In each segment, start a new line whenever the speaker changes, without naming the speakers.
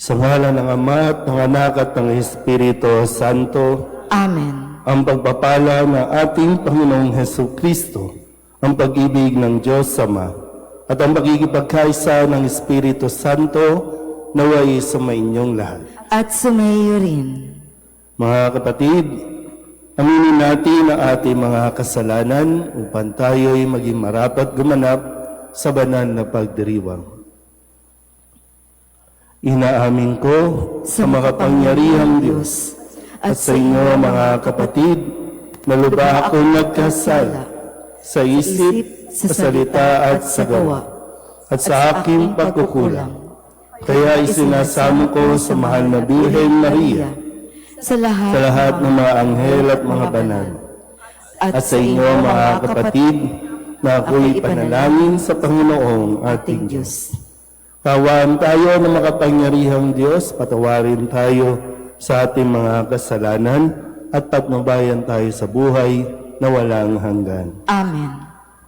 Sa ngalan ng Ama at ng Anak at ng Espiritu Santo.
Amen.
Ang pagpapala ng ating Panginoong Hesus Kristo, ang pag-ibig ng Diyos Ama, at ang pagkikipagkaisa ng Espiritu Santo naway sa inyong lahat.
At sumayo rin.
Mga kapatid, aminin natin ang ating mga kasalanan upang tayo'y maging marapat gumanap sa banal na pagdiriwang. Inaamin ko sa makapangyarihang Diyos at sa inyo mga kapatid na lubha akong nagkasala sa isip, sa salita at sa gawa at sa aking pagkukulang. Kaya isinasamo ko sa mahal na Birhen Maria,
sa
lahat ng mga anghel at mga banal, at sa inyo mga kapatid na ako'y panalangin sa Panginoong ating Diyos. Kawaan tayo ng makapangyarihang Diyos, patawarin tayo sa ating mga kasalanan at patnubayan tayo sa buhay na walang hanggan.
Amen.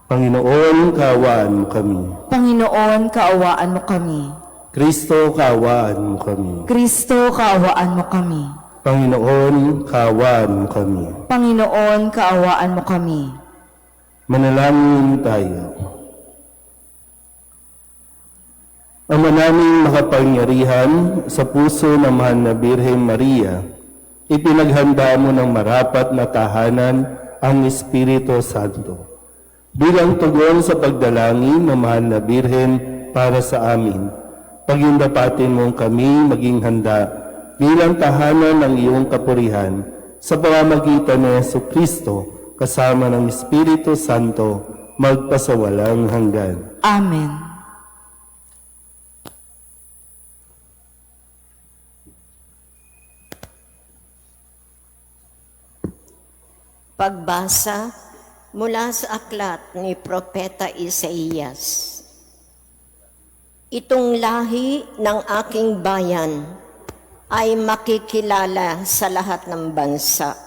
Panginoon, kaawaan mo kami.
Panginoon, kaawaan mo kami.
Kristo, kaawaan mo kami.
Kristo, kaawaan mo kami.
Panginoon, kaawaan mo kami.
Panginoon, kaawaan mo kami.
Manalangin tayo. Ama naming makapangyarihan, sa puso ng mahal na Birhen Maria, ipinaghanda mo ng marapat na tahanan ang Espiritu Santo. Bilang tugon sa pagdalangin ng mahal na Birhen para sa amin, pagindapatin mong kami maging handa bilang tahanan ng iyong kapurihan sa pamamagitan ni Jesucristo kasama ng Espiritu Santo magpasawalang hanggan.
Amen.
Pagbasa mula sa aklat ni Propeta Isaías. Itong lahi ng aking bayan ay makikilala sa lahat ng bansa.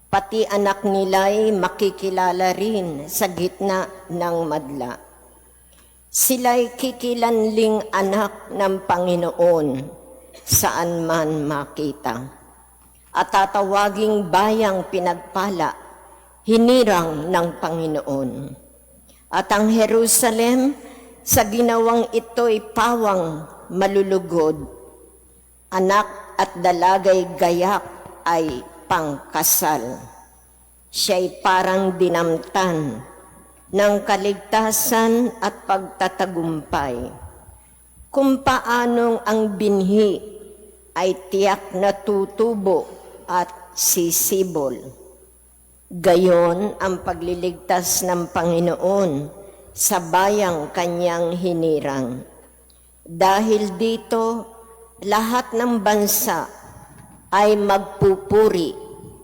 Pati anak nila'y makikilala rin sa gitna ng madla. Sila'y kikilanling anak ng Panginoon saan man makita. At tatawaging bayang pinagpala, hinirang ng Panginoon. At ang Jerusalem, sa ginawang ito'y pawang malulugod. Anak at dalagay gayak ay pangkasal. Siya'y parang dinamtan ng kaligtasan at pagtatagumpay. Kung paanong ang binhi ay tiyak na tutubo at sisibol. Gayon ang pagliligtas ng Panginoon sa bayang kanyang hinirang. Dahil dito, lahat ng bansa ay magpupuri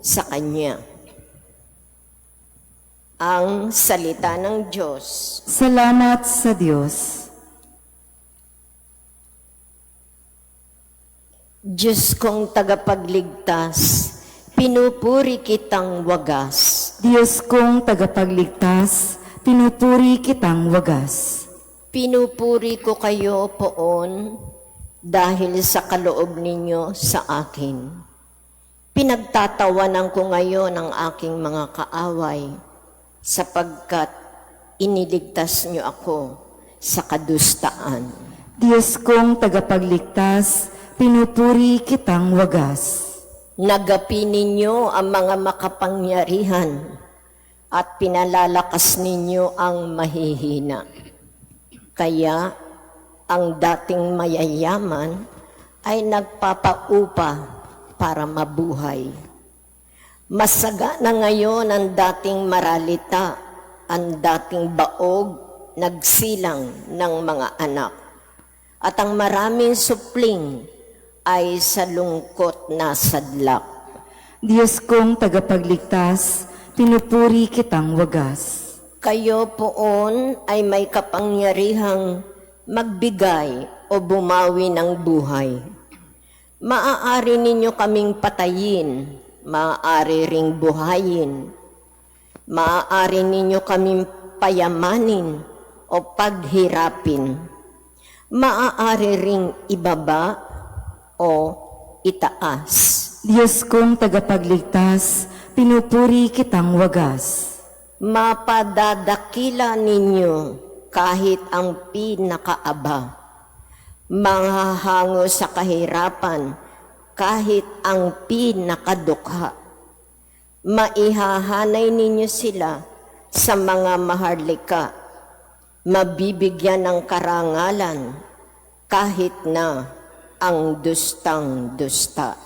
sa Kanya. Ang salita ng Diyos.
Salamat sa Diyos.
Diyos kong tagapagligtas, pinupuri kitang wagas.
Diyos kong tagapagligtas, pinupuri kitang wagas.
Pinupuri ko kayo poon dahil sa kaloob ninyo sa akin. Pinagtatawanan ko ngayon ang aking mga kaaway sapagkat iniligtas niyo ako sa kadustaan.
Diyos kong tagapagligtas, pinupuri kitang wagas.
Nagapi ninyo ang mga makapangyarihan at pinalalakas ninyo ang mahihina. Kaya ang dating mayayaman ay nagpapaupa para mabuhay. Masaga na ngayon ang dating maralita, ang dating baog, nagsilang ng mga anak. At ang maraming supling ay sa lungkot na sadlak.
Diyos kong tagapagligtas, pinupuri kitang wagas.
Kayo poon ay may kapangyarihang magbigay o bumawi ng buhay. Maaari ninyo kaming patayin, maaari ring buhayin. Maaari ninyo kaming payamanin o paghirapin. Maaari ring ibaba o itaas.
Diyos kong tagapagligtas, pinupuri kitang wagas.
Mapadadakila ninyo kahit ang pinakaaba. Manghahango sa kahirapan kahit ang pinakadukha. Maihahanay ninyo sila sa mga maharlika. Mabibigyan ng karangalan kahit na ang dustang dusta.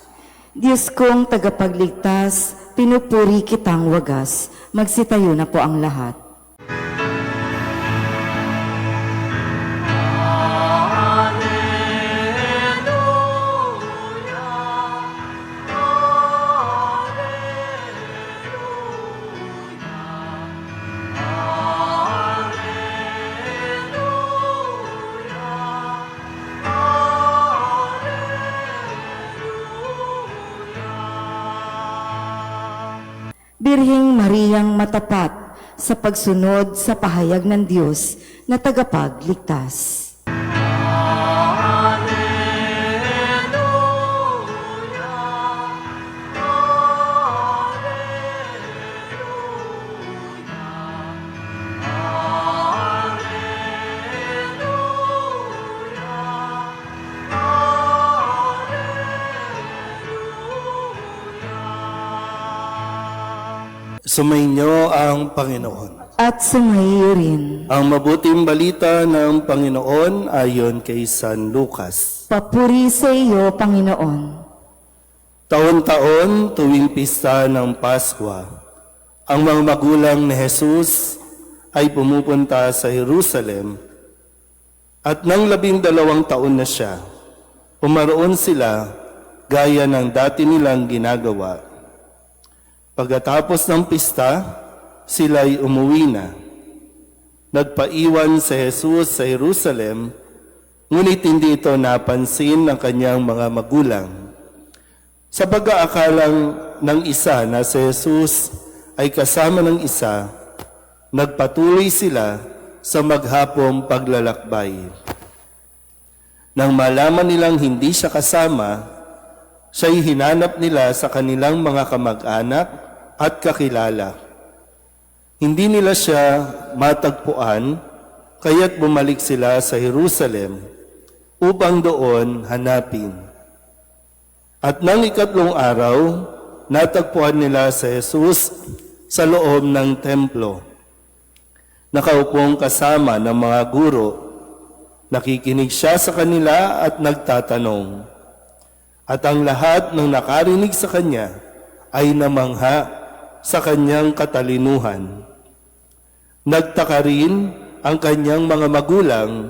Diyos kong tagapagligtas, pinupuri kitang wagas. Magsitayo na po ang lahat. Birheng Mariyang matapat sa pagsunod sa pahayag ng Diyos na tagapagligtas.
Sumainyo ang Panginoon.
At sumaiyo rin.
Ang mabuting balita ng Panginoon ayon kay San Lucas.
Papuri sa iyo, Panginoon.
Taon-taon tuwing pista ng Paskwa, ang mga magulang ni Jesus ay pumupunta sa Jerusalem at nang 12 taon na siya, pumaroon sila gaya ng dati nilang ginagawa. Pagkatapos ng pista, sila'y umuwi na. Nagpaiwan si Jesus sa Jerusalem, ngunit hindi ito napansin ng kanyang mga magulang. Sa pag-aakalang ng isa na si Jesus ay kasama ng isa, nagpatuloy sila sa maghapong paglalakbay. Nang malaman nilang hindi siya kasama, siya'y hinanap nila sa kanilang mga kamag-anak at kakilala. Hindi nila siya matagpuan, kaya't bumalik sila sa Jerusalem upang doon hanapin. At nang 3 araw, natagpuan nila si Jesus sa loob ng templo. Nakaupong kasama ng mga guro, nakikinig siya sa kanila at nagtatanong. At ang lahat ng nakarinig sa kanya ay namangha sa kanyang katalinuhan. Nagtaka rin ang kanyang mga magulang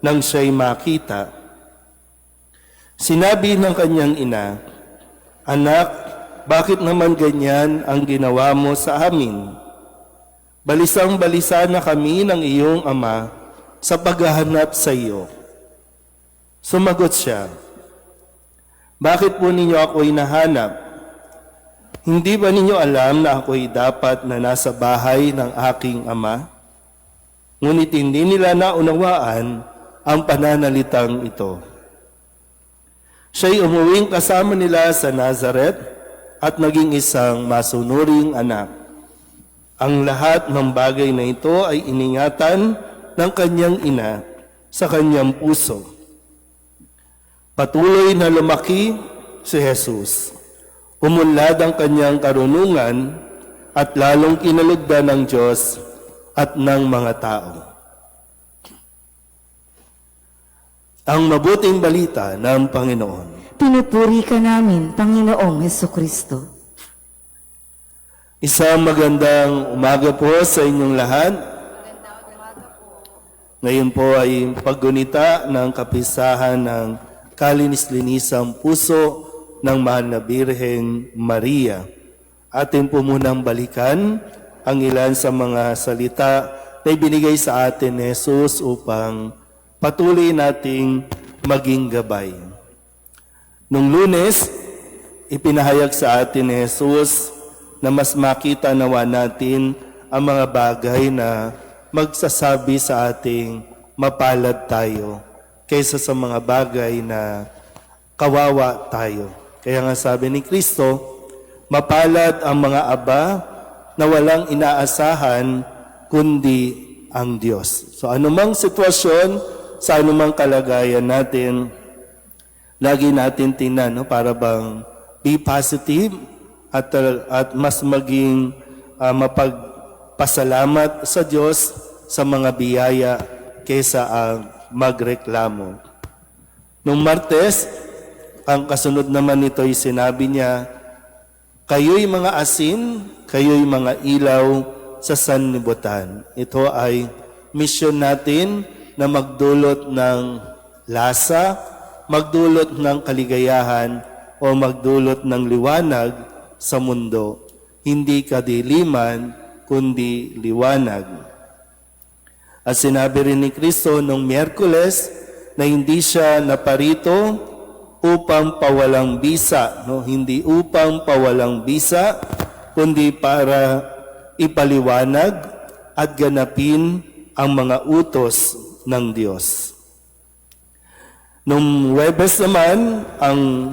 nang siya'y makita. Sinabi ng kanyang ina, "Anak, bakit naman ganyan ang ginawa mo sa amin? Balisang-balisa na kami ng iyong ama sa paghahanap sa iyo." Sumagot siya, "Bakit po ninyo ako'y nahanap? Hindi ba ninyo alam na ako'y dapat na nasa bahay ng aking ama?" Ngunit hindi nila naunawaan ang pananalitang ito. Siya'y umuwing kasama nila sa Nazaret at naging isang masunuring anak. Ang lahat ng bagay na ito ay iningatan ng kanyang ina sa kanyang puso. Patuloy na lumaki si Jesus. Umunlad ang kanyang karunungan at lalong kinalugdan ng Diyos at ng mga tao. Ang mabuting balita ng Panginoon.
Pinupuri ka namin, Panginoong Hesukristo.
Isang magandang umaga po sa inyong lahat. Ngayon po ay paggunita ng kapisahan ng kalinis-linisang puso ng Mahal na Birheng Maria. Atin po munang balikan ang ilan sa mga salita na ibinigay sa atin ni Jesus upang patuloy nating maging gabay. Nung Lunes, ipinahayag sa atin ni Jesus na mas makita nawa natin ang mga bagay na magsasabi sa ating mapalad tayo kaysa sa mga bagay na kawawa tayo. Kaya nga sabi ni Kristo, mapalad ang mga aba na walang inaasahan kundi ang Diyos. So anumang sitwasyon, sa anumang kalagayan natin, lagi natin tingnan, no, para bang be positive at mas maging mapagpasalamat sa Diyos sa mga biyaya kaysa ang magreklamo. Nung Martes, ang kasunod naman nito ay sinabi niya, kayo'y mga asin, kayo'y mga ilaw sa sanlibutan. Ito ay mission natin na magdulot ng lasa, magdulot ng kaligayahan, o magdulot ng liwanag sa mundo. Hindi kadiliman, kundi liwanag. At sinabi rin ni Kristo nung Miyerkules na hindi siya naparito upang pawalang bisa, no? Hindi upang pawalang bisa, kundi para ipaliwanag at ganapin ang mga utos ng Diyos. Nung Huwebes naman, ang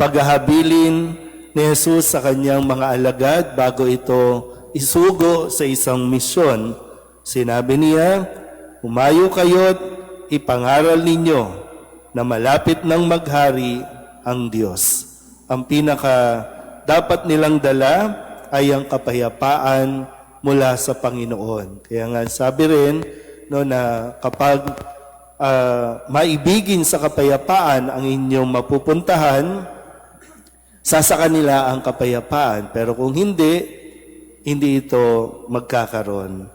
paghahabilin ni Jesus sa kanyang mga alagad bago ito isugo sa isang misyon. Sinabi niya, humayo kayo't ipangaral ninyo na malapit ng maghari ang Diyos. Ang pinaka dapat nilang dala ay ang kapayapaan mula sa Panginoon. Kaya nga sabi rin no, na kapag maibigin sa kapayapaan ang inyong mapupuntahan, sasa kanila ang kapayapaan. Pero kung hindi ito magkakaroon.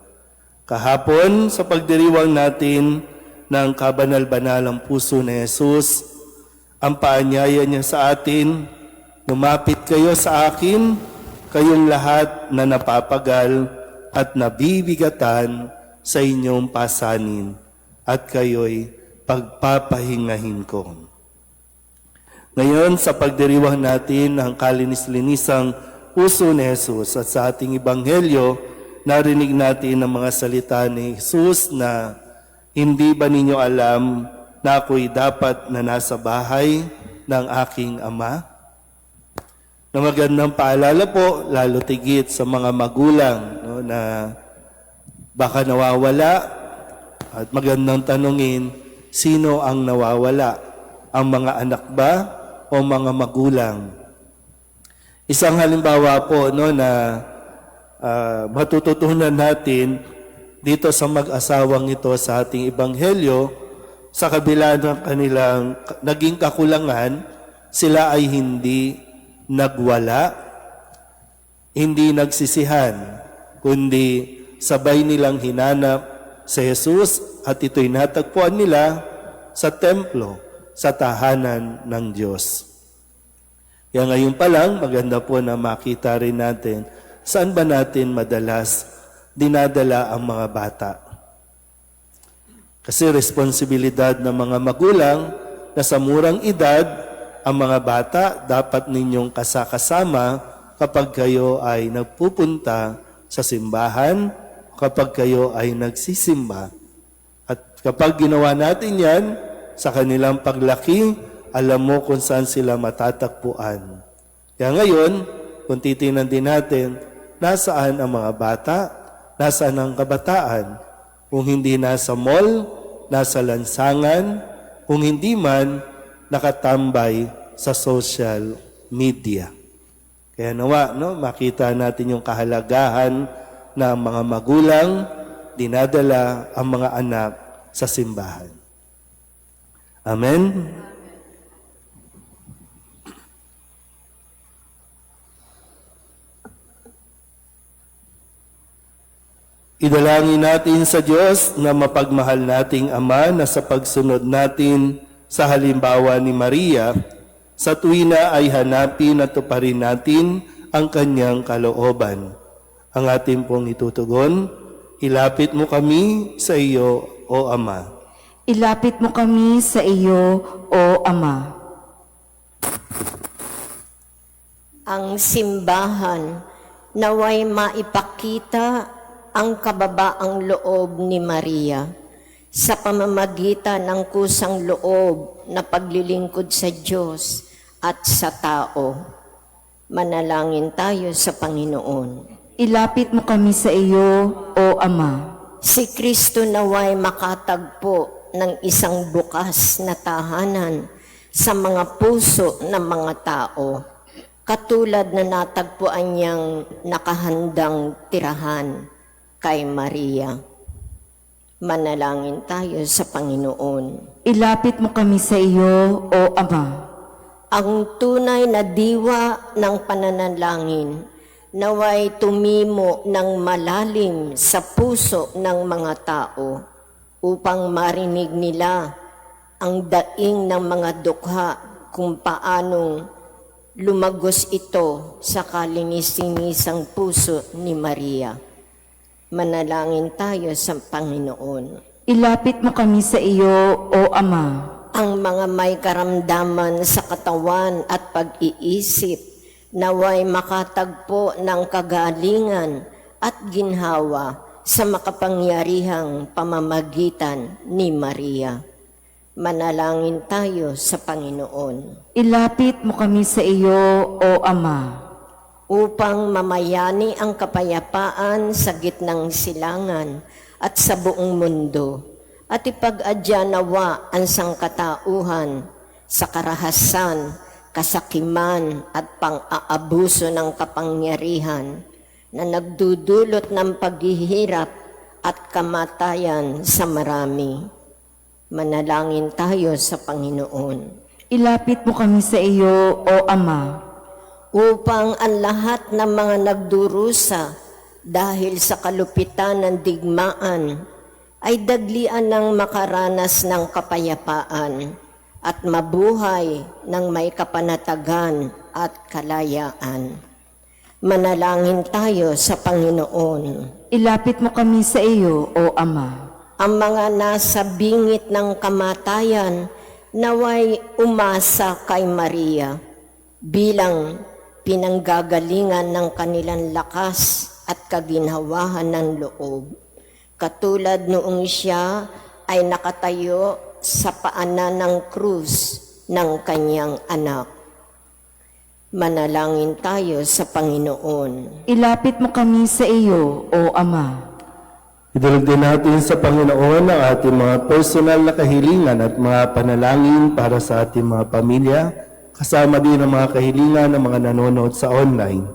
Kahapon, sa pagdiriwang natin ng kabanal-banalang puso ni Jesus, ang paanyaya niya sa atin, lumapit kayo sa akin, kayong lahat na napapagal at nabibigatan sa inyong pasanin, at kayo'y pagpapahingahin ko. Ngayon, sa pagdiriwang natin ng kalinis-linisang puso ni Jesus at sa ating Ebanghelyo, narinig natin ang mga salita ni Jesus na, hindi ba ninyo alam na ako'y dapat na nasa bahay ng aking Ama? Na magandang paalala po, lalo tigit sa mga magulang, no, na baka nawawala, at magandang tanungin, sino ang nawawala? Ang mga anak ba o mga magulang? Isang halimbawa po no, na matututunan natin dito sa mag-asawang ito sa ating Ebanghelyo, sa kabila ng kanilang naging kakulangan, sila ay hindi nagwala, hindi nagsisihan, kundi sabay nilang hinanap si Jesus at ito'y natagpuan nila sa templo, sa tahanan ng Diyos. Kaya ngayon pa lang, maganda po na makita rin natin saan ba natin madalas dinadala ang mga bata. Kasi responsibilidad ng mga magulang na sa murang edad, ang mga bata dapat ninyong kasakasama kapag kayo ay nagpupunta sa simbahan, kapag kayo ay nagsisimba. At kapag ginawa natin yan, sa kanilang paglaki, alam mo kung saan sila matatagpuan. Kaya ngayon, kung titingnan din natin, nasaan ang mga bata, nasaan ang kabataan, kung hindi nasa mall, nasa lansangan, kung hindi man nakatambay sa social media. Kaya nawa, no, makita natin yung kahalagahan na ang mga magulang dinadala ang mga anak sa simbahan. Amen? Idalangin natin sa Diyos na mapagmahal nating Ama na sa pagsunod natin sa halimbawa ni Maria, sa tuwina ay hanapin at tuparin natin ang kanyang kalooban. Ang ating pong itutugon, ilapit mo kami sa iyo, O Ama.
Ilapit mo kami sa iyo, O Ama.
Ang simbahan naway maipakita ang kababaang loob ni Maria sa pamamagitan ng kusang loob na paglilingkod sa Diyos at sa tao. Manalangin tayo sa Panginoon.
Ilapit mo kami sa iyo, O Ama.
Si Kristo naway makatagpo ng isang bukas na tahanan sa mga puso ng mga tao, katulad na natagpuan niyang nakahandang tirahan kay Maria. Manalangin tayo sa Panginoon.
Ilapit mo kami sa iyo, O Ama.
Ang tunay na diwa ng pananalangin naway tumimo ng malalim sa puso ng mga tao upang marinig nila ang daing ng mga dukha kung paanong lumagos ito sa kalinisingisang puso ni Maria. Manalangin tayo sa Panginoon.
Ilapit mo kami sa iyo, O Ama.
Ang mga may karamdaman sa katawan at pag-iisip naway makatagpo ng kagalingan at ginhawa sa makapangyarihang pamamagitan ni Maria. Manalangin tayo sa Panginoon.
Ilapit mo kami sa iyo, O Ama.
Upang mamayani ang kapayapaan sa gitnang silangan at sa buong mundo, at ipag-adya nawa ang sangkatauhan sa karahasan, kasakiman at pang-aabuso ng kapangyarihan na nagdudulot ng paghihirap at kamatayan sa marami. Manalangin tayo sa Panginoon.
Ilapit mo kami sa iyo, O Ama.
Upang ang lahat ng mga nagdurusa dahil sa kalupitan ng digmaan ay daglian ng makaranas ng kapayapaan at mabuhay ng may kapanatagan at kalayaan. Manalangin tayo sa Panginoon.
Ilapit mo kami sa iyo, O Ama.
Ang mga nasa bingit ng kamatayan naway umasa kay Maria bilang pinanggagalingan ng kanilang lakas at kaginhawahan ng loob. Katulad noong siya ay nakatayo sa paanan ng krus ng kanyang anak. Manalangin tayo sa Panginoon.
Ilapit mo kami sa iyo, O Ama.
Idulog din natin sa Panginoon ang ating mga personal na kahilingan at mga panalangin para sa ating mga pamilya, kasama din ang mga kahilingan ng mga nanonood sa online.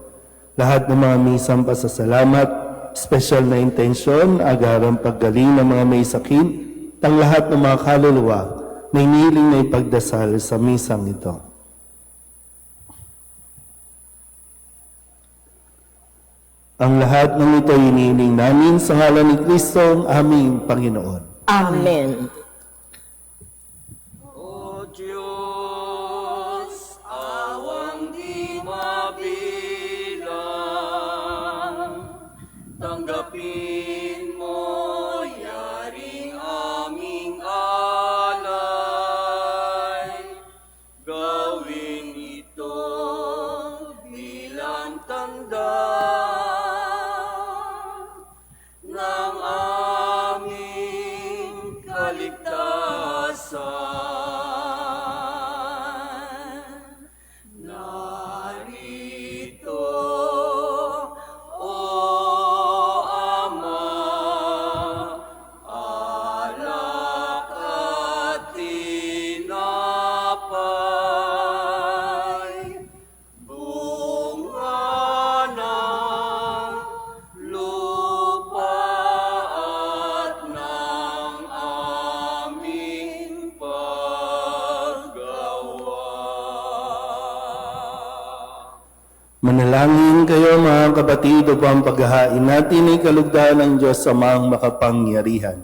Lahat ng mga misang pasasalamat, special na intensyon, agarang paggaling ng mga may sakit, ang lahat ng mga kaluluwa na iniling na ipagdasal sa misang ito. Ang lahat ng ito iniling namin sa ngalan ni Kristo ang aming Panginoon.
Amen.
O Diyos, awang di mabilang, tanggapin mo yaring aming alay, gawin ito bilang tanda ng aming kaligtasan. Narito, O Ama, alak at tinapay, bunga ng lupa at ng aming paggawa.
Manalangin kayo mga kapatid upang paghahain natin ay kalugdan ng Diyos Amang makapangyarihan.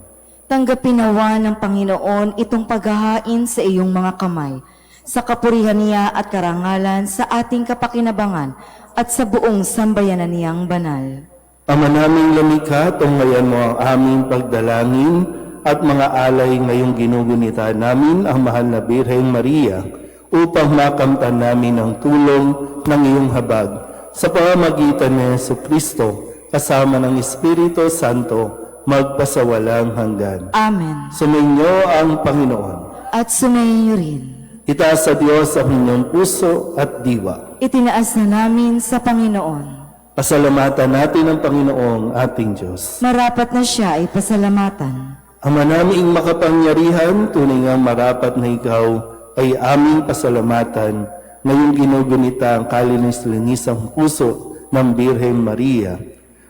Tanggapin nawa ng Panginoon itong paghahain sa iyong mga kamay, sa kapurihan niya at karangalan sa ating kapakinabangan at sa buong sambayanan niyang banal.
Ama naming lumikha, tunghayan mo ang aming pagdalangin at mga alay ngayong ginugunita namin ang mahal na Birheng Maria upang makamtan namin ang tulong ng iyong habag sa pamamagitan ni Jesu Kristo kasama ng Espiritu Santo magpasawalang hanggan.
Amen.
Sumainyo ang Panginoon.
At sumayin niyo rin.
Itaas sa Diyos ang inyong puso at diwa.
Itinaas na namin sa Panginoon.
Pasalamatan natin ang Panginoong ating Diyos.
Marapat na siya ay pasalamatan.
Ama naming makapangyarihan, tunay nga marapat na ikaw ay aming pasalamatan ngayong ginugunita ang kalinis-linisang puso ng Birheng Maria.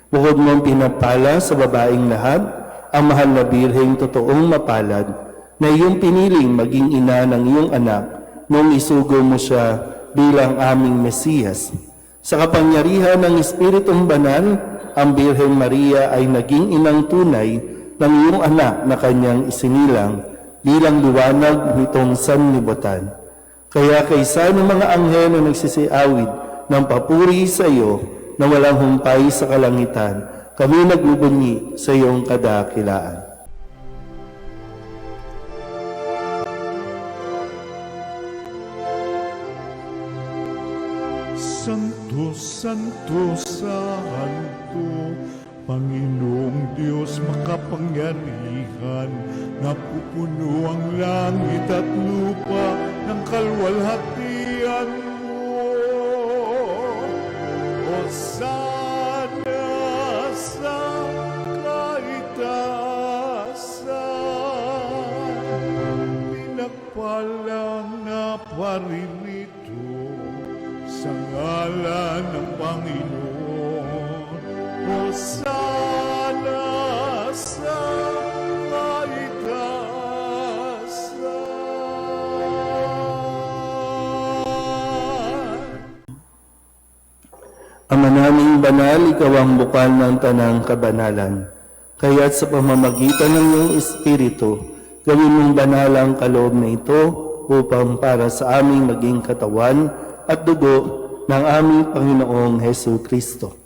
Bukod mong pinapala sa babaeng lahat, ang mahal na Birheng totoong mapalad na iyong piniling maging ina ng iyong anak nung isugo mo siya bilang aming Mesiyas. Sa kapangyarihan ng Espiritong Banal, ang Birheng Maria ay naging inang tunay ng iyong anak na kanyang isinilang bilang liwanag nitong sanlibutan. Kaya kaysa ng mga anghel na nagsisiawid ng papuri sa iyo na walang humpay sa kalangitan, kami nagbubunyi sa iyong kadakilaan.
Santo, Santo, Santo, Panginoong Diyos makapangyarihan, napupuno ang langit at lupa ng kalwalhatian mo. Hosana sa kaitaasan, pinagpalang na paririto sa ngalan ng Panginoon. Hosana sa kaitaasan.
Ama naming banal, ikaw ang bukal ng tanang kabanalan. Kaya't sa pamamagitan ng iyong Espiritu, gawin mong banal ang kaloob na ito upang para sa aming maging katawan at dugo ng aming Panginoong Hesu Kristo.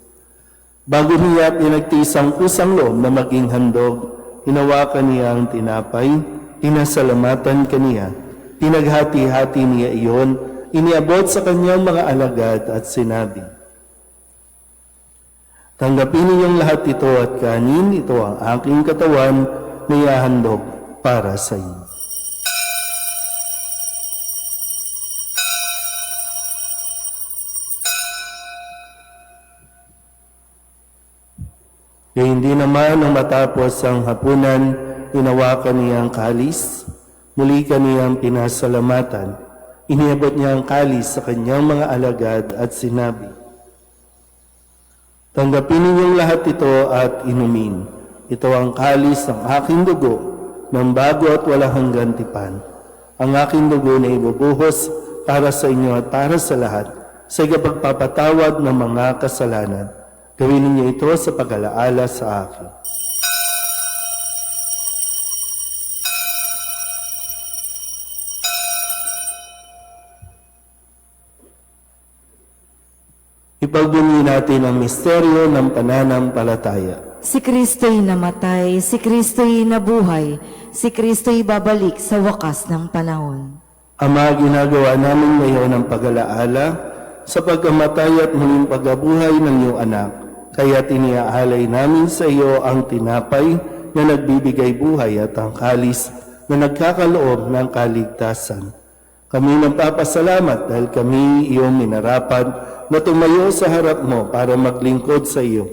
Bago niya pinagtiis ang kusang loob na maging handog, hinawakan niya ang tinapay, pinasalamatan kaniya, pinaghati-hati niya iyon, iniabot sa kanyang mga alagad at sinabi, "Tanggapin ninyong lahat ito at kanin, ito ang aking katawan na ihahandog para sa inyo." Kaya hindi naman nang matapos ang hapunan, hinawakan niya ang kalis, muli kaniyang pinasalamatan, iniabot niya ang kalis sa kanyang mga alagad at sinabi, "Tanggapin ninyong lahat ito at inumin. Ito ang kalis ng aking dugo, ng bago at walang hanggang tipan. Ang aking dugo na ibubuhos para sa inyo at para sa lahat, sa ikapagpapatawad ng mga kasalanan. Gawin ninyo ito sa pag-alaala sa akin." Ipagbunyi natin ang misteryo ng pananampalataya.
Si Kristo'y namatay, si Kristo'y nabuhay, si Kristo'y babalik sa wakas ng panahon.
Ama, ginagawa namin ngayon ang pag-alaala sa pagkamatay at muling pagkabuhay ng iyong anak. Kaya tiniaalay namin sa iyo ang tinapay na nagbibigay buhay at ang kalis na nagkakaloob ng kaligtasan. Kami nagpapasalamat dahil kami iyong minarapat na tumayo sa harap mo para maglingkod sa iyo.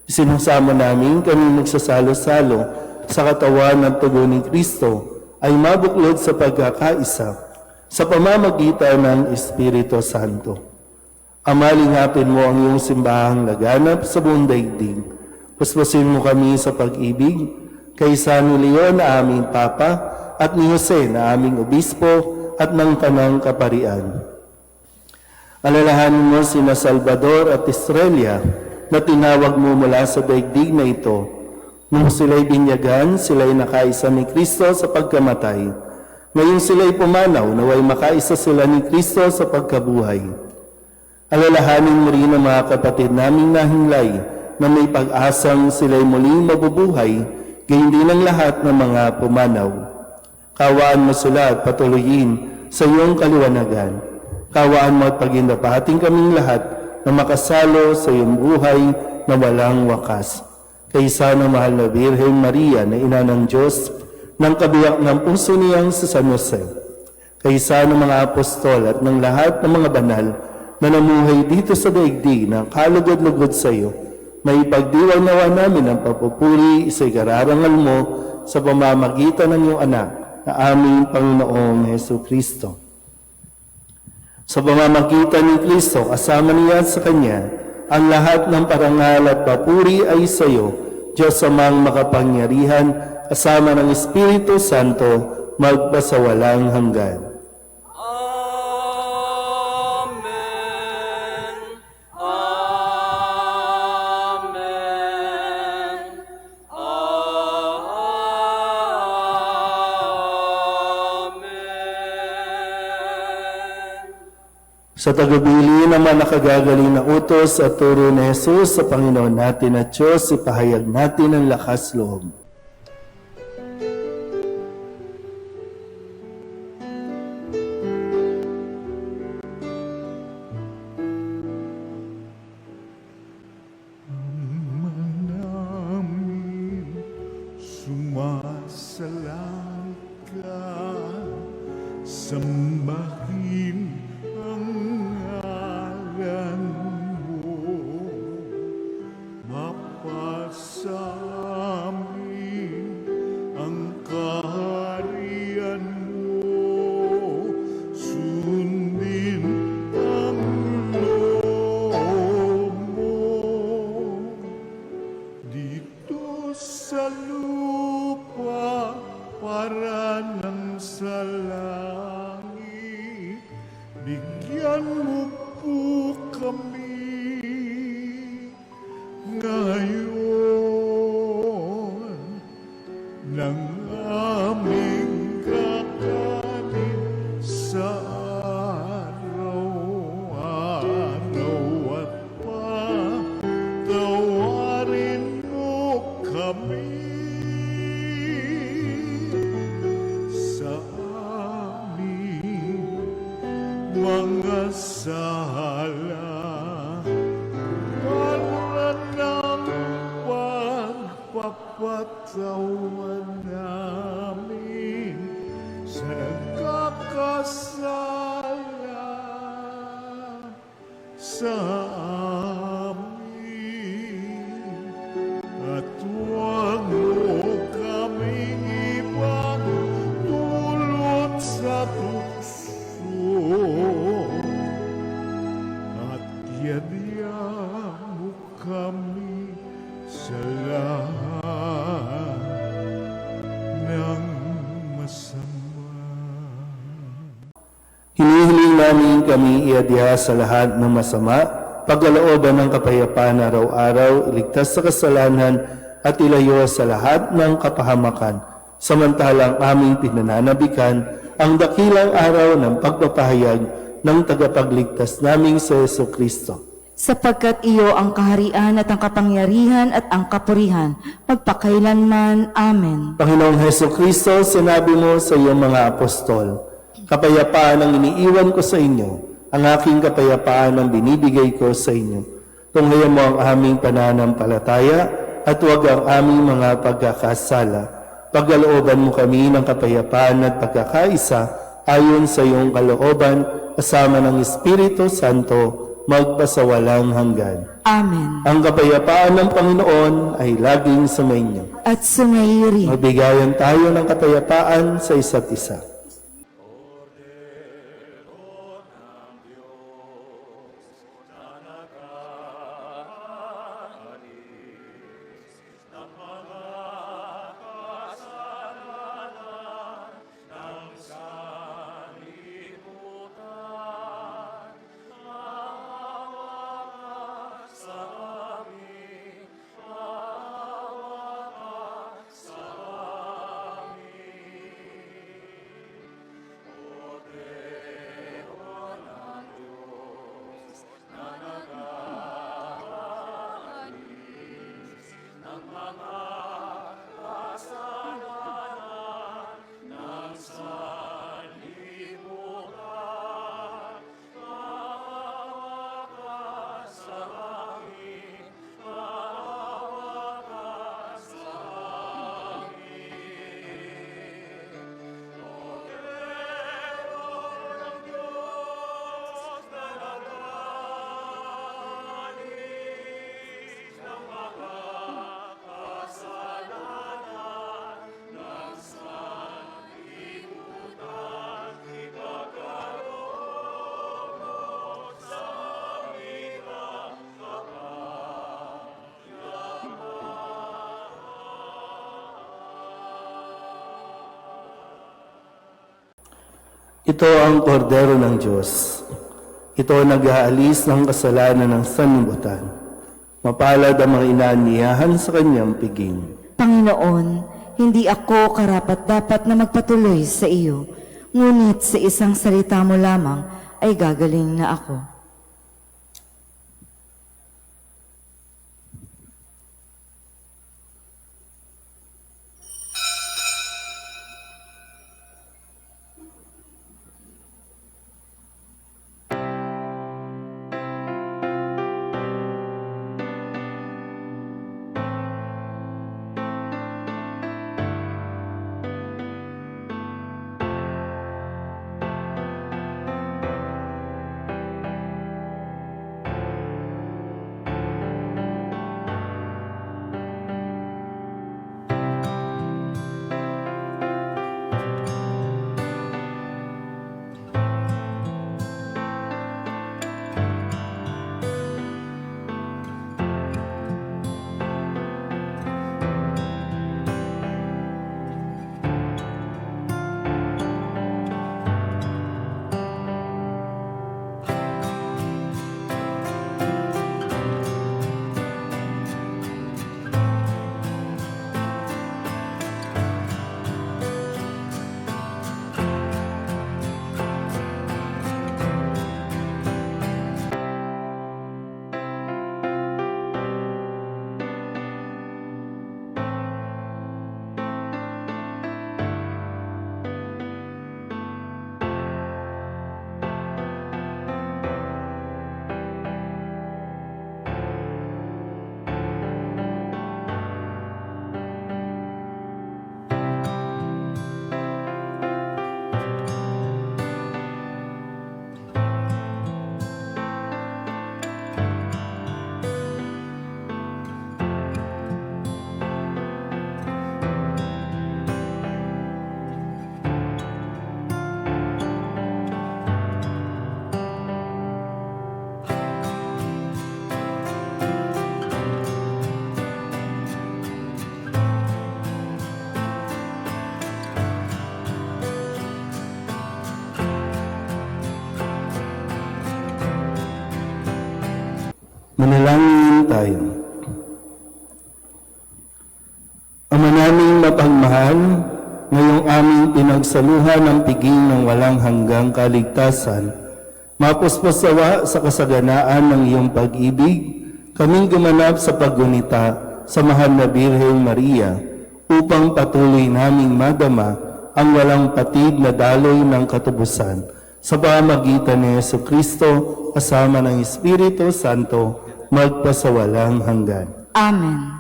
Sinasama namin kami nagsasalo-salo sa katawan at tugo ni Kristo ay mabuklod sa pagkakaisa sa pamamagitan ng Espiritu Santo. Ama, lingapin mo ang iyong simbahang laganap sa buong daigdig. Puspusin mo kami sa pag-ibig kay San Leon na aming Papa at ni Jose na aming Obispo at ng Tanang Kaparian. Alalahanin mo sina Salvador at Estrella na tinawag mo mula sa daigdig na ito. Nung sila'y binyagan, sila'y nakaisa ni Kristo sa pagkamatay. Ngayong sila'y pumanaw, naway makaisa sila ni Kristo sa pagkabuhay. Alalahanin mo rin ang mga kapatid naming nahinglay na may pag-asang sila'y muling mabubuhay, gayon din ang lahat ng mga pumanaw. Kawaan mo sila at patuloyin sa iyong kaliwanagan. Kawaan mo at pagindapating kaming lahat na makasalo sa iyong buhay na walang wakas. kaysa ng mahal na Birheng Maria na ina ng Diyos, ng kabiyak ng puso niyang si San Jose, kaysa ng mga apostol at ng lahat ng mga banal na namuhay dito sa daigdig na kalugod-lugod sa iyo, may pagdiwang nawa namin ang papupuri sa ikararangal mo sa pamamagitan ng iyong anak na aming Panginoong Heso Kristo. Sa pamamagitan ni Kristo, kasama niya sa Kanya, ang lahat ng parangal at papuri ay sa iyo, Diyos amang makapangyarihan, kasama ng Espiritu Santo, magpasawalang hanggan.
Amen. Amen. Amen.
Sa tagabili naman nakagagaling na utos at turo ni Jesus sa Panginoon natin at Diyos, ipahayag natin ang lakas loob.
namin sumasalang ka, sambahin ang ngalan mo, mapasamin ang kaharian mo, sundin ang loob mo. Dito sa lupa para nang sa langit, bigyan mo po kami ngayon ng aming kakanin sa araw-araw at patawarin mo kami sa aming mga sala para ng pagpapatawan namin sa nagkakasala sa amin. At huwag mo kaming ibang dulot sa tukso, at yadya mo kami sa lahat ng masama.
Hinihiling namin kami iadya sa lahat ng masama, pagkalooban ng kapayapaan araw-araw, iligtas sa kasalanan at ilayo sa lahat ng kapahamakan, samantalang aming pinananabikan ang dakilang araw ng pagpapahayag ng tagapagligtas naming sa Yesu Kristo.
Sapagkat iyo ang kaharian at ang kapangyarihan at ang kapurihan, magpakailanman. Amen.
Panginoong Heso Kristo, sinabi mo sa iyong mga apostol, kapayapaan ang iniiwan ko sa inyo, ang aking kapayapaan ang binibigay ko sa inyo. Tunghayan mo ang aming pananampalataya at huwag ang aming mga pagkakasala. Pagkalooban mo kami ng kapayapaan at pagkakaisa ayon sa iyong kalooban, kasama ng Espiritu Santo, magpasawalang hanggan.
Amen.
Ang kapayapaan ng Panginoon ay laging sumainyo.
At sumayo rin.
Magbigayan tayo ng kapayapaan sa isa't isa. Ito ang kordero ng Diyos. Ito ang nag-aalis ng kasalanan ng sanlibutan. Mapalad ang mga inaanyayahan sa kanyang piging.
Panginoon, hindi ako karapat-dapat na magpatuloy sa iyo, ngunit sa isang salita mo lamang ay gagaling na ako.
Manalangin tayo. Ama naming mapagmahal, ngayong aming pinagsaluhan ng piging ng walang hanggang kaligtasan, mapuspusawa sa kasaganaan ng iyong pag-ibig, kaming gumanap sa paggunita sa mahal na Birheng Maria, upang patuloy naming madama ang walang patid na daloy ng katubusan, sa pamamagitan ni Jesucristo kasama ng Espiritu Santo, magpasawalang hanggan.
Amen.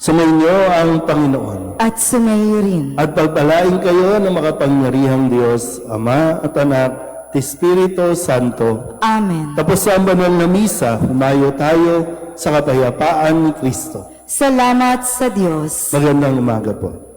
Sumainyo ang Panginoon.
At sumayo rin.
At pagpalain kayo ng makapangyarihang Diyos, Ama at Anak, at Espiritu Santo.
Amen.
Tapos sa banal na misa, humayo tayo sa kapayapaan ni Kristo.
Salamat sa Diyos.
Magandang umaga po.